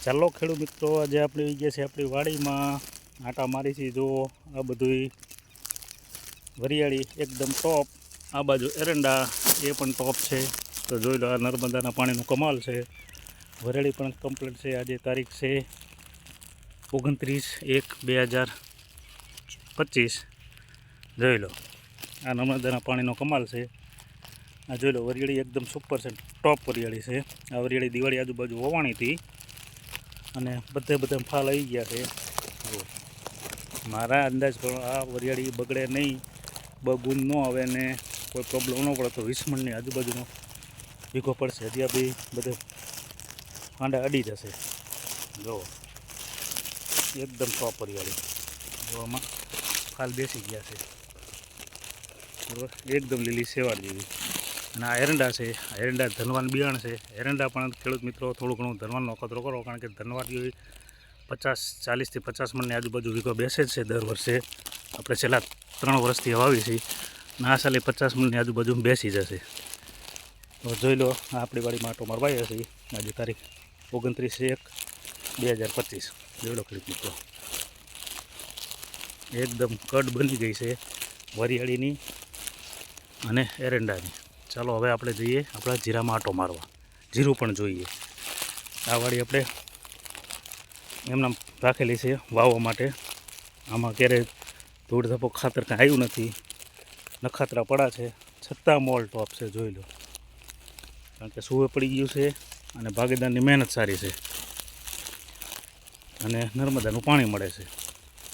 ચાલો ખેડૂત મિત્રો, આજે આપણે આવી ગયા છે આપણી વાડીમાં આટા મારી છે. જો આ બધું વરિયાળી એકદમ ટોપ, આ બાજુ એરંડા એ પણ ટોપ છે. તો જોઈ લો, આ નર્મદાના પાણીનો કમાલ છે. વરિયાળી પણ કમ્પ્લીટ છે. આજે તારીખ છે 29/1/2025. જોઈ લો, આ નર્મદાના પાણીનો કમાલ છે. આ જોઈ લો, વરિયાળી એકદમ સુપર છે, ટોપ વરિયાળી છે. આ વરિયાળી દિવાળી આજુબાજુ વવાણી હતી અને બધે ફાલ આવી ગયા છે. મારા અંદાજ પણ આ વરિયાળી બગડે નહીં, બગુન ન આવે ને કોઈ પ્રોબ્લેમ ન પડે તો 20 મણની આજુબાજુનો વીઘો પડશે. હજી આ બી બધે કાંડા અડી જશે. જો એકદમ ટોપ વરિયાળી, જોવામાં ફાલ બેસી ગયા છે બરાબર, એકદમ લીલી સેવાળ જેવી. અને આ એરંડા છે, આ એરંડા ધનવાન બિયાણ છે. એરંડા પણ ખેડૂત મિત્રો થોડું ઘણું ધનવાનનો અખતરો કરો, કારણ કે ધનવાન 40 થી 50 મણની આજુબાજુ વીઘો બેસે જ છે દર વર્ષે. આપણે છેલ્લા 3 વર્ષથી વાવી છીએ અને આ સાલે 50 મણની આજુબાજુ બેસી જશે. તો જોઈ લો, આપણી વાડીમાં આટો મારવાયા છે. આજે તારીખ 29/1/2025. જોઈ લો ખેડૂત મિત્રો, એકદમ કડ બની ગઈ છે વરિયાળીની અને એરંડાની. ચાલો હવે આપણે જઈએ આપણા જીરામાં આટો મારવા. જીરું પણ જોઈએ. આ વાડી આપણે એમનામ રાખેલી છે વાવવા માટે. આમાં ક્યારેય ધૂળ ધપો ખાતર કાંઈ આવ્યું નથી, નખાતરા પડા છે, છતાં મોલ ટોપ છે. જોઈ લો, કારણ કે સૂવે પડી ગયું છે અને ભાગીદારની મહેનત સારી છે અને નર્મદાનું પાણી મળે છે.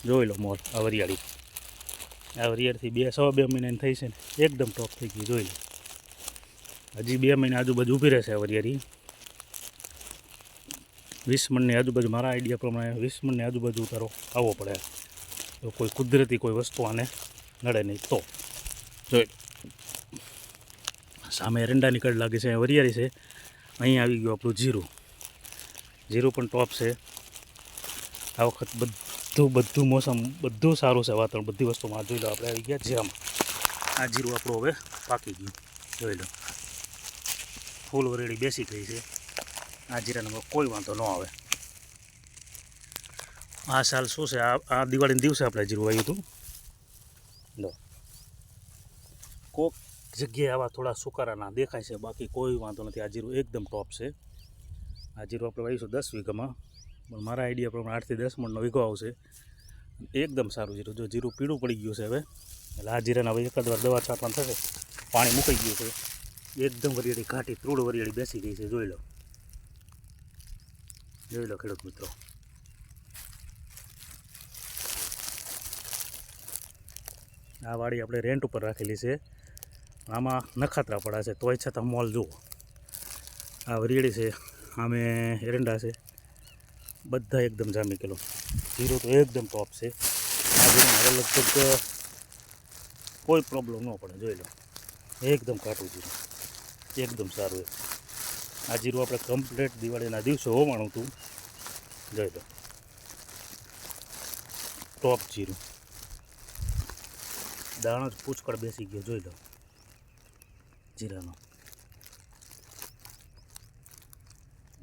જોઈ લો મોલ, આ વરિયાળી, આ વરિયાળીથી 2 મહિનાની થઈ છે ને એકદમ ટોપ થઈ ગઈ. જોઈ લો, હજી 2 મહિના આજુબાજુ ઊભી રહેશે આ વરિયાળી. 20 મણની આજુબાજુ, મારા આઈડિયા પ્રમાણે 20 મણની આજુબાજુ ઉતારો આવવો પડે તો કોઈ કુદરતી કોઈ વસ્તુ આને નડે નહીં. તો જોઈ સામે એરંડાની કડ લાગે છે, વરિયાળી છે. અહીં આવી ગયું આપણું જીરું. જીરું પણ ટોપ છે. આ વખત બધું મોસમ બધું સારું છે, વાતાવરણ બધી વસ્તુમાં. જોઈ લો, આપણે આવી ગયા જીરામાં. આ જીરું આપણું હવે પાકી ગયું. જોઈ લો, ફૂલ વરિયાળી બેસી ગઈ છે. આ જીરાનો કોઈ વાંધો ન આવે. આ સાલ શું છે, આ દિવાળીના દિવસે આપણે જીરું વાવ્યું હતું. લો, કોક જગ્યાએ આવા થોડા સુકારાના દેખાય છે, બાકી કોઈ વાંધો નથી. આ જીરું એકદમ ટોપ છે. આ જીરું આપણે વાવીશું 10 વીઘામાં, પણ મારા આઈડિયા પ્રમાણે 8 થી 10 મણનો વીઘો આવશે. એકદમ સારું જીરું. જો જીરું પીળું પડી ગયું છે હવે, એટલે આ જીરાના હવે એકાદ વાર દવા છાંટવાનું થશે. પાણી મુકાઈ ગયું છે. એકદમ વરિયાળી ઘાટી ત્રૂડ વરિયાળી બેસી ગઈ છે. જોઈ લો, જોઈ લો ખેડૂત મિત્રો. આ વાડી આપણે રેન્ટ ઉપર રાખેલી છે. આમાં નખાતરા પડા છે, તોય છતાં મોલ જુઓ. આ વરિયાળી છે, આમે એરંડા છે, બધા એકદમ જામી ગયેલો. જીરું તો એકદમ ટોપ છે. આ જીરું હવે લગભગ કોઈ પ્રોબ્લેમ ન પડે. જોઈ લો, એકદમ કાટું જીરું, એકદમ સારું. આ જીરું આપણે કમ્પ્લીટ દિવાળીના દિવસે હોવાનું હતું. જોઈ લો, ટોપ જીરું. દાણો જ પૂછકળ બેસી ગયો. જોઈ લો જીરાનો.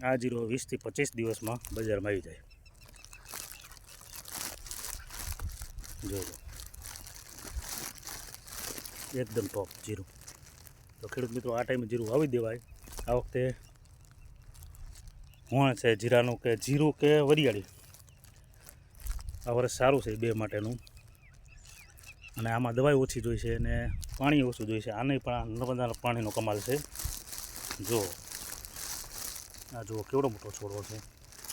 આ જીરો 20 થી 25 દિવસમાં બજારમાં આવી જાય. જોઈ લો, એકદમ ટોપ જીરું. તો ખેડૂત મિત્રો, આ ટાઈમે જીરું વાવી દેવાય. આ વખતે હોણ છે જીરાનું, કે જીરું કે વરિયાળી, આ વર્ષ સારું છે બે માટેનું. અને આમાં દવાઈ ઓછી જોઈશે અને પાણી ઓછું જોઈશે. આને પણ નર્મદાના પાણીનો કમાલ છે. જો આ જુઓ, કેવડો મોટો છોડવો છે.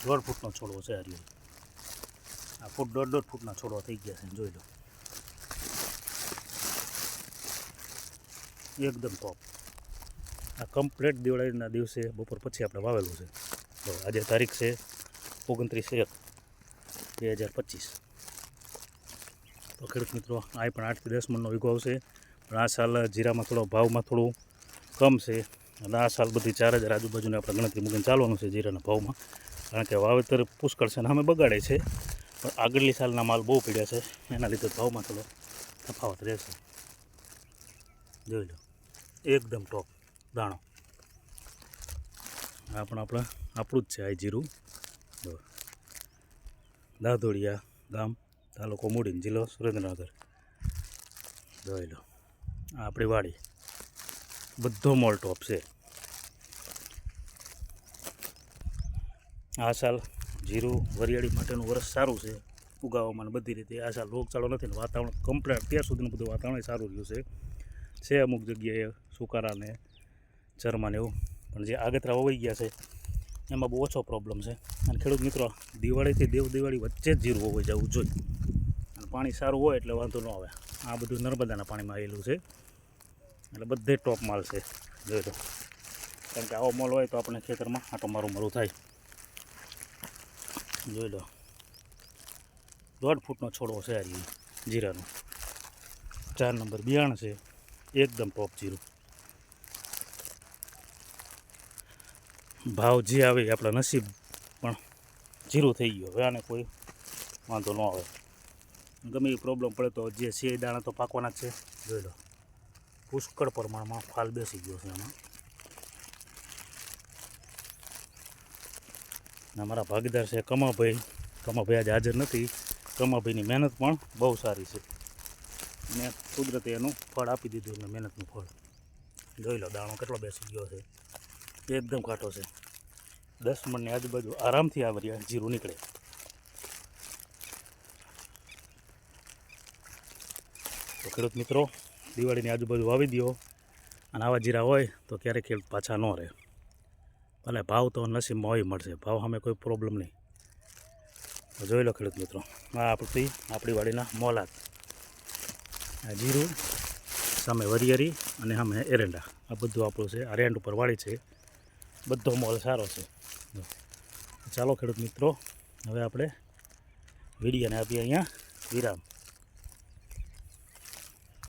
1.5 ફૂટનો છોડવો છે. આ રહ્યો, આ ફૂટ 1.5 ફૂટના છોડવા થઈ ગયા છે. જોઈ લો, એકદમ ટોપ. આ કમ્પ્લેટ દિવાળીના દિવસે બપોર પછી આપણે વાવેલું છે. તો આજે તારીખ છે 29/1/2025. તો ખેડૂત મિત્રો, આ પણ 8 થી 10 મણનો વીઘો આવશે. પણ આ સાલ જીરામાં થોડો ભાવમાં થોડું કમ છે. અને આ સાલ બધી 4000 આજુબાજુને આપણે ગણતરી મૂકીને ચાલવાનું છે જીરાના ભાવમાં, કારણ કે વાવેતર પુષ્કળ છે અને અમે બગાડે છે. પણ આગળની સાલના માલ બહુ પીડ્યા છે, એના લીધે ભાવમાં થોડો તફાવત રહેશે. જોઈ લો, એકદમ ટોપ દાણો. આ પણ આપણું જ છે આ જીરું. જો દાધોડિયા ગામ, તાલુકો મૂડીન, જિલ્લો સુરેન્દ્રનગર. જોઈ લો આ આપણી વાડી, બધો મોલ ટોપ છે. આ સાલ જીરું વરિયાળી માટેનું વરસ સારું છે, ઉગાવવામાં બધી રીતે. આ સાલ રોગચાળો નથી ને વાતાવરણ કમ્પ્લેટ અત્યાર સુધીનું બધું વાતાવરણ સારું રહ્યું છે અમુક જગ્યાએ સુકારા ને ચરમાને એવું, પણ જે આગતરા હોઈ ગયા છે એમાં બહુ ઓછો પ્રોબ્લેમ છે. અને ખેડૂત મિત્રો, દિવાળીથી દિવાળી વચ્ચે જ જીરું હોઈ જવું જોઈએ, અને પાણી સારું હોય એટલે વાંધો ન આવે. આ બધું નર્મદાના પાણીમાં આવેલું છે, એટલે બધે ટોપ માલ છે. જોઈ લો, કારણ કે આવો મોલ હોય તો આપણે ખેતરમાં આટો મારું થાય. જોઈ લો 1.5 ફૂટનો છોડવો છે આ જીરાનો. 4 નંબર બિયાણ છે, એકદમ ટોપ જીરું. ભાવ જે આવે આપણા નસીબ, પણ જીરું થઈ ગયો. હવે આને કોઈ વાંધો ન આવે. ગમે એ પ્રોબ્લેમ પડે તો જે છે એ દાણા તો પાકવાના જ છે. જોઈ લો પુષ્કળ પ્રમાણમાં ફાલ બેસી ગયો છે આમાં. અમારા ભાગીદાર છે કમાભાઈ. કમાભાઈ આજે હાજર નથી. કમાભાઈની મહેનત પણ બહુ સારી છે, અને કુદરતે એનું ફળ આપી દીધું, એમને મહેનતનું ફળ. જોઈ લો દાણો કેટલો બેસી ગયો છે, એકદમ કાંટો છે. 10 મણની આજુબાજુ આરામથી આ વરિયા જીરું નીકળે. તો ખેડૂત મિત્રો, દિવાળીની આજુબાજુ વાવી દો, અને આવા જીરા હોય તો ક્યારેય ખેડૂત પાછા ન રહે. ભલે ભાવ તો નસીબમાં હોય મળશે, ભાવ સામે કોઈ પ્રોબ્લેમ નહીં. તો જોઈ લો ખેડૂત મિત્રો, આ આપણી વાડીના મોલાત. આ જીરું, સામે વરિયાળી અને સામે એરંડા, આ બધું આપણું છે. આ રેન્ડ ઉપર વાડી છે, બધો મોલ સારો છે. ચાલો ખેડૂત મિત્રો, હવે આપણે વિડીયોને આપીએ અહીંયા વિરામ.